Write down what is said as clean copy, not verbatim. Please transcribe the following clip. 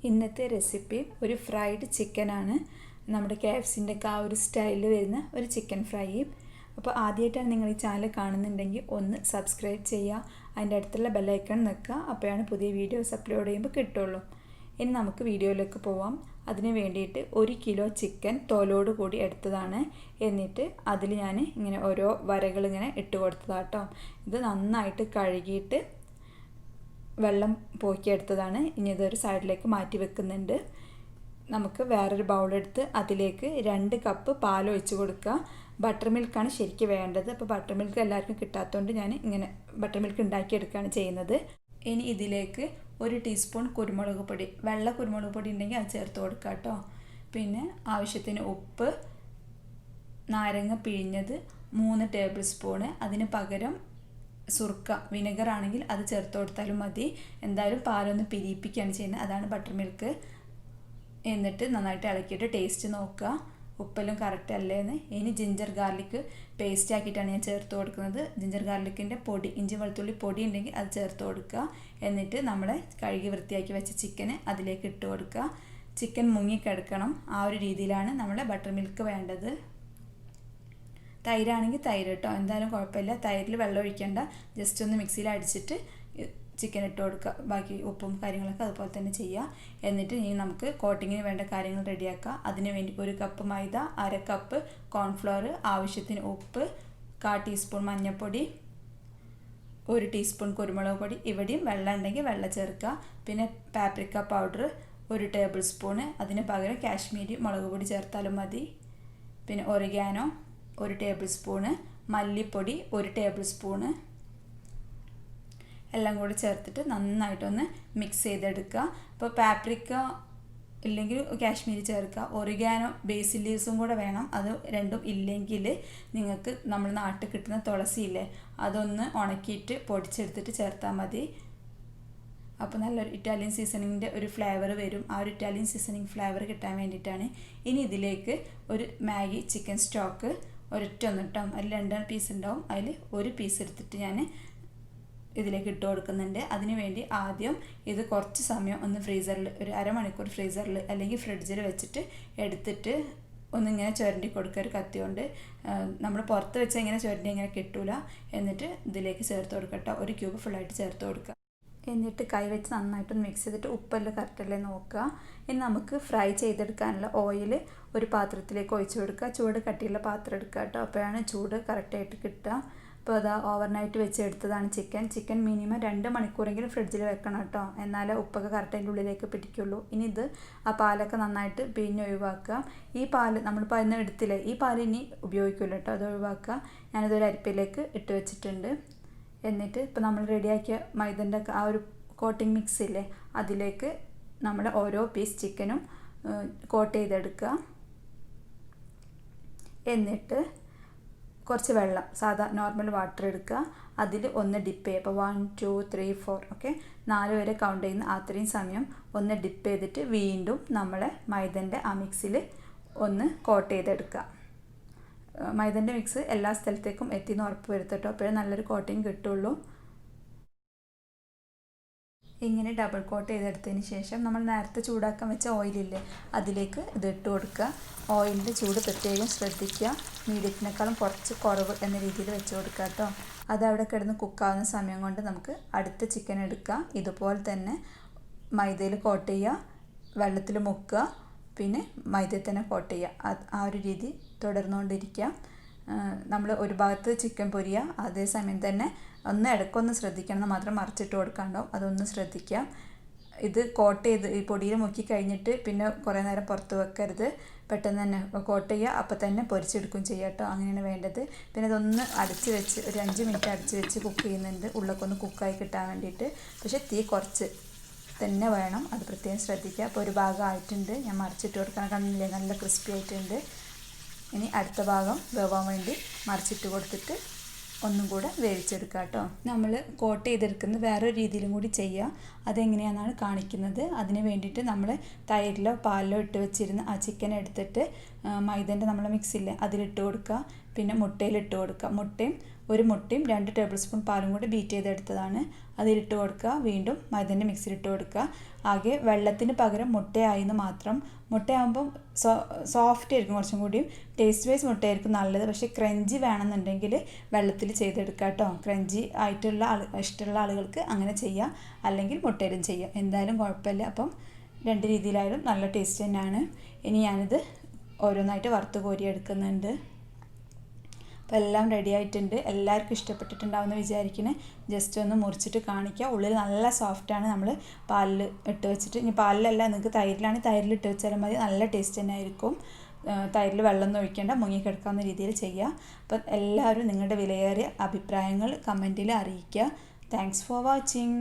ഇന്നത്തെ റെസിപ്പി ഒരു ഫ്രൈഡ് ചിക്കനാണ്. നമ്മുടെ KFCൻ്റെ ഒക്കെ ആ ഒരു സ്റ്റൈലിൽ വരുന്ന ഒരു ചിക്കൻ ഫ്രൈ. അപ്പോൾ ആദ്യമായിട്ടാണ് നിങ്ങൾ ഈ ചാനൽ കാണുന്നുണ്ടെങ്കിൽ ഒന്ന് സബ്സ്ക്രൈബ് ചെയ്യുക, അതിൻ്റെ അടുത്തുള്ള ബെല്ലൈക്കൺ നിൽക്കുക. അപ്പോഴാണ് പുതിയ വീഡിയോസ് അപ്ലോഡ് ചെയ്യുമ്പോൾ കിട്ടുള്ളൂ. ഇനി നമുക്ക് വീഡിയോയിലേക്ക് പോവാം. അതിന് വേണ്ടിയിട്ട് 1 കിലോ ചിക്കൻ തോലോട് കൂടി എടുത്തതാണ്. എന്നിട്ട് അതിൽ ഞാൻ ഇങ്ങനെ ഓരോ വരകൾ ഇങ്ങനെ ഇട്ട് കൊടുത്തതാട്ടോ. ഇത് നന്നായിട്ട് കഴുകിയിട്ട് വെള്ളം പോക്കിയെടുത്തതാണ്. ഇനി ഇതൊരു സൈഡിലേക്ക് മാറ്റി വെക്കുന്നുണ്ട്. നമുക്ക് വേറൊരു ബൗളെടുത്ത് അതിലേക്ക് 2 കപ്പ് പാൽ ഒഴിച്ച് കൊടുക്കുക. ബട്ടർ മിൽക്കാണ് ശരിക്കും വേണ്ടത്. അപ്പോൾ ബട്ടർ മിൽക്ക് എല്ലാവർക്കും കിട്ടാത്തതുകൊണ്ട് ഞാൻ ഇങ്ങനെ ബട്ടർ മിൽക്ക് ഉണ്ടാക്കിയെടുക്കുകയാണ് ചെയ്യുന്നത്. ഇനി ഇതിലേക്ക് 1 ടീസ്പൂൺ കുരുമുളക് പൊടി, വെള്ള കുരുമുളക് പൊടി ഉണ്ടെങ്കിൽ അത് ചേർത്ത് കൊടുക്കുക കേട്ടോ. പിന്നെ ആവശ്യത്തിന് ഉപ്പ്, നാരങ്ങ പിഴിഞ്ഞത് 3 ടേബിൾ സ്പൂണ്. അതിന് പകരം സുർക്ക, വിനെഗർ ആണെങ്കിൽ അത് ചേർത്ത് കൊടുത്താലും മതി. എന്തായാലും പാലൊന്ന് പിരിയിപ്പിക്കുകയാണ് ചെയ്യുന്നത്, അതാണ് ബട്ടർ മിൽക്ക്. എന്നിട്ട് നന്നായിട്ട് ഇളക്കിയിട്ട് ടേസ്റ്റ് നോക്കുക, ഉപ്പെല്ലാം കറക്റ്റ് അല്ലേന്ന്. ഇനി ജിഞ്ചർ ഗാർലിക്ക് പേസ്റ്റ് ആക്കിയിട്ടാണ് ഞാൻ ചേർത്ത് കൊടുക്കുന്നത്. ജിഞ്ചർ ഗാർലിക്കിൻ്റെ പൊടി, ഇഞ്ചി വെളുത്തുള്ളി പൊടി ഉണ്ടെങ്കിൽ അത് ചേർത്ത് കൊടുക്കുക. എന്നിട്ട് നമ്മൾ കഴുകി വൃത്തിയാക്കി വെച്ച ചിക്കന് അതിലേക്ക് ഇട്ട് കൊടുക്കുക. ചിക്കൻ മുങ്ങിക്കിടക്കണം, ആ ഒരു രീതിയിലാണ് നമ്മളെ ബട്ടർ മിൽക്ക് വേണ്ടത്. തൈരാണെങ്കിൽ തൈര് കേട്ടോ, എന്തായാലും കുഴപ്പമില്ല. തൈരിൽ വെള്ളം ഒഴിക്കേണ്ട, ജസ്റ്റ് ഒന്ന് മിക്സിയിൽ അടിച്ചിട്ട് ചിക്കൻ ഇട്ട് കൊടുക്കുക. ബാക്കി ഉപ്പും കാര്യങ്ങളൊക്കെ അതുപോലെ തന്നെ ചെയ്യുക. എന്നിട്ട് ഇനി നമുക്ക് കോട്ടിങ്ങിന് വേണ്ട കാര്യങ്ങൾ റെഡിയാക്കുക. അതിന് വേണ്ടി 1 കപ്പ് മൈദ, 1/2 കപ്പ് കോൺഫ്ലവർ, ആവശ്യത്തിന് ഉപ്പ്, 1/4 ടീസ്പൂൺ മഞ്ഞൾപ്പൊടി, 1 ടീസ്പൂൺ കുരുമുളക് പൊടി. ഇവിടെയും വെള്ളം ഉണ്ടെങ്കിൽ വെള്ളം ചേർക്കുക. പിന്നെ പാപ്രിക്ക പൗഡർ 1 ടേബിൾ സ്പൂണ്, അതിന് പകരം കാശ്മീരി മുളക് പൊടി ചേർത്താലും മതി. പിന്നെ ഒറിഗാനോ 1 ടേബിൾ സ്പൂണ്, മല്ലിപ്പൊടി 1 ടേബിൾ സ്പൂണ്, എല്ലാം കൂടി ചേർത്തിട്ട് നന്നായിട്ടൊന്ന് മിക്സ് ചെയ്തെടുക്കുക. അപ്പോൾ പാപ്രിക്ക ഇല്ലെങ്കിൽ കാശ്മീരി ചേർക്കുക. ഒറിഗാനോ ബേസിൽ ലീവ്സും കൂടെ വേണം. അത് രണ്ടും ഇല്ലെങ്കിൽ നിങ്ങൾക്ക് നമ്മൾ നാട്ടിൽ കിട്ടുന്ന തുളസിയില്ലേ, അതൊന്ന് ഉണക്കിയിട്ട് പൊടിച്ചെടുത്തിട്ട് ചേർത്താൽ മതി. അപ്പോൾ നല്ലൊരു ഇറ്റാലിയൻ സീസണിങ്ങിൻ്റെ ഒരു ഫ്ലേവർ വരും. ആ ഒരു ഇറ്റാലിയൻ സീസണിങ് ഫ്ലേവർ കിട്ടാൻ വേണ്ടിയിട്ടാണ്. ഇനി ഇതിലേക്ക് ഒരു മാഗി ചിക്കൻ സ്റ്റോക്ക് ഒരൊറ്റ ഒന്നിട്ടോ, അതിൽ 2 പീസ് ഉണ്ടാവും, അതിൽ 1 പീസ് എടുത്തിട്ട് ഞാൻ ഇതിലേക്ക് ഇട്ട് കൊടുക്കുന്നുണ്ട്. അതിന് വേണ്ടി ആദ്യം ഇത് കുറച്ച് സമയം ഒന്ന് ഫ്രീസറിൽ, ഒരു അരമണിക്കൂർ ഫ്രീസറിൽ അല്ലെങ്കിൽ ഫ്രിഡ്ജിൽ വെച്ചിട്ട് എടുത്തിട്ട് ഒന്നിങ്ങനെ ചുരണ്ടി കൊടുക്കുക ഒരു കത്തി കൊണ്ട്. നമ്മൾ പുറത്ത് വെച്ചാൽ ഇങ്ങനെ ചുരണ്ടി ഇങ്ങനെ കിട്ടൂല. എന്നിട്ട് ഇതിലേക്ക് ചേർത്ത് കൊടുക്കട്ടോ, 1 ക്യൂബ് ഫുള്ളായിട്ട് ചേർത്ത് കൊടുക്കുക. എന്നിട്ട് കൈ വെച്ച് നന്നായിട്ടൊന്ന് മിക്സ് ചെയ്തിട്ട് ഉപ്പെല്ലാം കറക്റ്റല്ലേ നോക്കുക. ഇനി നമുക്ക് ഫ്രൈ ചെയ്തെടുക്കാനുള്ള ഓയിൽ ഒരു പാത്രത്തിലേക്ക് ഒഴിച്ചു കൊടുക്കുക. ചൂട് കട്ടിയുള്ള പാത്രം എടുക്കുക കേട്ടോ, അപ്പോഴാണ് ചൂട് കറക്റ്റായിട്ട് കിട്ടുക. അപ്പോൾ അതാ ഓവർനൈറ്റ് വെച്ച് എടുത്തതാണ് ചിക്കൻ മിനിമം 2 മണിക്കൂറെങ്കിലും ഫ്രിഡ്ജിൽ വെക്കണം കേട്ടോ, എന്നാലേ ഉപ്പൊക്കെ കറക്റ്റ് അതിൻ്റെ ഉള്ളിലേക്ക് പിടിക്കുള്ളൂ. ഇനി ഇത് ആ പാലൊക്കെ നന്നായിട്ട് പിഴിഞ്ഞൊഴിവാക്കുക. ഈ പാല് നമ്മളിപ്പോൾ അതിന് എടുത്തില്ലേ, ഈ പാല് ഇനി ഉപയോഗിക്കില്ല കേട്ടോ, അത് ഒഴിവാക്കുക. ഞാനിതൊരു അരിപ്പയിലേക്ക് ഇട്ട് വെച്ചിട്ടുണ്ട്. എന്നിട്ട് ഇപ്പോൾ നമ്മൾ റെഡിയാക്കിയ മൈദൻ്റെ ആ ഒരു കോട്ടിംഗ് മിക്സ് ഇല്ലേ, അതിലേക്ക് നമ്മൾ ഓരോ പീസ് ചിക്കനും കോട്ട് ചെയ്തെടുക്കുക. എന്നിട്ട് കുറച്ച് വെള്ളം, സാധാ നോർമൽ വാട്ടർ എടുക്കുക. അതിൽ ഒന്ന് ഡിപ്പ് ചെയ്യുക. അപ്പോൾ 1 2 3 4 ഓക്കെ, 4 വരെ കൗണ്ട് ചെയ്യുന്ന അത്രയും സമയം ഒന്ന് ഡിപ്പ് ചെയ്തിട്ട് വീണ്ടും നമ്മളെ മൈദൻ്റെ ആ മിക്സിൽ ഒന്ന് കോട്ട് ചെയ്തെടുക്കുക. മൈദൻ്റെ മിക്സ് എല്ലാ സ്ഥലത്തേക്കും എത്തിയെന്ന് ഉറപ്പ് വരുത്തട്ടോ, അപ്പോഴേ നല്ലൊരു കോട്ടിങ് കിട്ടുള്ളൂ. ഇങ്ങനെ ഡബിൾ കോട്ട് ചെയ്തെടുത്തതിന് ശേഷം നമ്മൾ നേരത്തെ ചൂടാക്കാൻ വെച്ച ഓയിലില്ലേ, അതിലേക്ക് ഇത് ഇട്ട് കൊടുക്കുക. ഓയിലിൻ്റെ ചൂട് പ്രത്യേകം ശ്രദ്ധിക്കുക, മീഡിയത്തിനേക്കാളും കുറച്ച് കുറവ് എന്ന രീതിയിൽ വെച്ച് കൊടുക്കുക കേട്ടോ. അത് അവിടെ കിടന്ന് കുക്കാവുന്ന സമയം കൊണ്ട് നമുക്ക് അടുത്ത ചിക്കൻ എടുക്കുക. ഇതുപോലെ തന്നെ മൈദയിൽ കോട്ട് ചെയ്യുക, വെള്ളത്തിൽ മുക്കുക, പിന്നെ മൈദയിൽ തന്നെ കോട്ട് ചെയ്യുക. ആ ഒരു രീതി തുടർന്നുകൊണ്ടിരിക്കുക. നമ്മൾ ഒരു ഭാഗത്ത് ചിക്കൻ പൊരിയുക, അതേസമയം തന്നെ ഒന്ന് ഇടയ്ക്കൊന്ന് ശ്രദ്ധിക്കണം, മാത്രം മറിച്ചിട്ട് കൊടുക്കാണ്ടാവും, അതൊന്ന് ശ്രദ്ധിക്കുക. ഇത് കോട്ട് ചെയ്ത് ഈ പൊടിയിൽ മുക്കി കഴിഞ്ഞിട്ട് പിന്നെ കുറേ നേരം പുറത്ത് വെക്കരുത്, പെട്ടെന്ന് തന്നെ കോട്ട് ചെയ്യുക, അപ്പോൾ തന്നെ പൊരിച്ചെടുക്കുകയും ചെയ്യുക കേട്ടോ, അങ്ങനെയാണ് വേണ്ടത്. പിന്നെ ഇതൊന്ന് അടച്ച് വെച്ച് ഒരു 5 മിനിറ്റ് അടച്ച് വെച്ച് കുക്ക് ചെയ്യുന്നുണ്ട്, ഉള്ളൊക്കെ ഒന്ന് കുക്കായി കിട്ടാൻ വേണ്ടിയിട്ട്. പക്ഷേ തീ കുറച്ച് തന്നെ വേണം, അത് പ്രത്യേകം ശ്രദ്ധിക്കുക. അപ്പോൾ ഒരു ഭാഗം ആയിട്ടുണ്ട്, ഞാൻ മറിച്ചിട്ട് കൊടുക്കാൻ കണ്ടില്ലേ, നല്ല ക്രിസ്പി ആയിട്ടുണ്ട്. ഇനി അടുത്ത ഭാഗം വേവാൻ വേണ്ടി മറിച്ചിട്ട് കൊടുത്തിട്ട് ഒന്നും കൂടെ വേവിച്ചെടുക്കുക കേട്ടോ. നമ്മൾ കോട്ട് ചെയ്തെടുക്കുന്നത് വേറൊരു രീതിയിലും കൂടി ചെയ്യുക, അതെങ്ങനെയാണെന്നാണ് കാണിക്കുന്നത്. അതിന് വേണ്ടിയിട്ട് നമ്മൾ തൈരിലോ പാലിലോ ഇട്ട് വെച്ചിരുന്ന ആ ചിക്കൻ എടുത്തിട്ട് മൈദൻ്റെ നമ്മളെ മിക്സില്ലേ അതിലിട്ട് കൊടുക്കുക. പിന്നെ മുട്ടയിലിട്ട് കൊടുക്കുക. ഒരു മുട്ടയും 2 ടേബിൾ സ്പൂൺ പാലും കൂടി ബീറ്റ് ചെയ്തെടുത്തതാണ്. അതിലിട്ട് കൊടുക്കുക. വീണ്ടും മൈദേൻ്റെ മിക്സിലിട്ട് കൊടുക്കുക. ആകെ വെള്ളത്തിന് പകരം മുട്ടയായിന്ന് മാത്രം. മുട്ടയാകുമ്പം സോഫ്റ്റ് ആയിരിക്കും, കുറച്ചും കൂടിയും ടേസ്റ്റ് വൈസ് മുട്ടയായിരിക്കും നല്ലത്. പക്ഷേ ക്രഞ്ചി വേണമെന്നുണ്ടെങ്കിൽ വെള്ളത്തിൽ ചെയ്തെടുക്കുക കേട്ടോ. ക്രഞ്ചി ആയിട്ടുള്ള ഇഷ്ടമുള്ള ആളുകൾക്ക് അങ്ങനെ ചെയ്യാം, അല്ലെങ്കിൽ മുട്ടയിലും ചെയ്യാം, എന്തായാലും കുഴപ്പമില്ല. അപ്പം 2 രീതിയിലായാലും നല്ല ടേസ്റ്റ് തന്നെയാണ്. ഇനി ഞാനിത് ഓരോന്നായിട്ട് വറുത്ത് കോരി എടുക്കുന്നുണ്ട്. അപ്പോൾ എല്ലാം റെഡി ആയിട്ടുണ്ട്. എല്ലാവർക്കും ഇഷ്ടപ്പെട്ടിട്ടുണ്ടാവുമെന്ന് വിചാരിക്കണേ. ജസ്റ്റ് ഒന്ന് മുറിച്ചിട്ട് കാണിക്കുക. ഉള്ളിൽ നല്ല സോഫ്റ്റാണ്. നമ്മൾ പാലിൽ ഇട്ട് വെച്ചിട്ട്, ഇനി പാലിലല്ല, നിങ്ങൾക്ക് തൈരിലാണെങ്കിൽ തൈരിലിട്ട് വെച്ചാലും മതി, നല്ല ടേസ്റ്റ് തന്നെ ആയിരിക്കും. തൈരിൽ വെള്ളമൊന്നും ഒഴിക്കേണ്ട, മുങ്ങിക്കിടക്കാവുന്ന രീതിയിൽ ചെയ്യുക. അപ്പം എല്ലാവരും നിങ്ങളുടെ വിലയേറിയ അഭിപ്രായങ്ങൾ കമൻറ്റിൽ അറിയിക്കുക. Thanks for watching.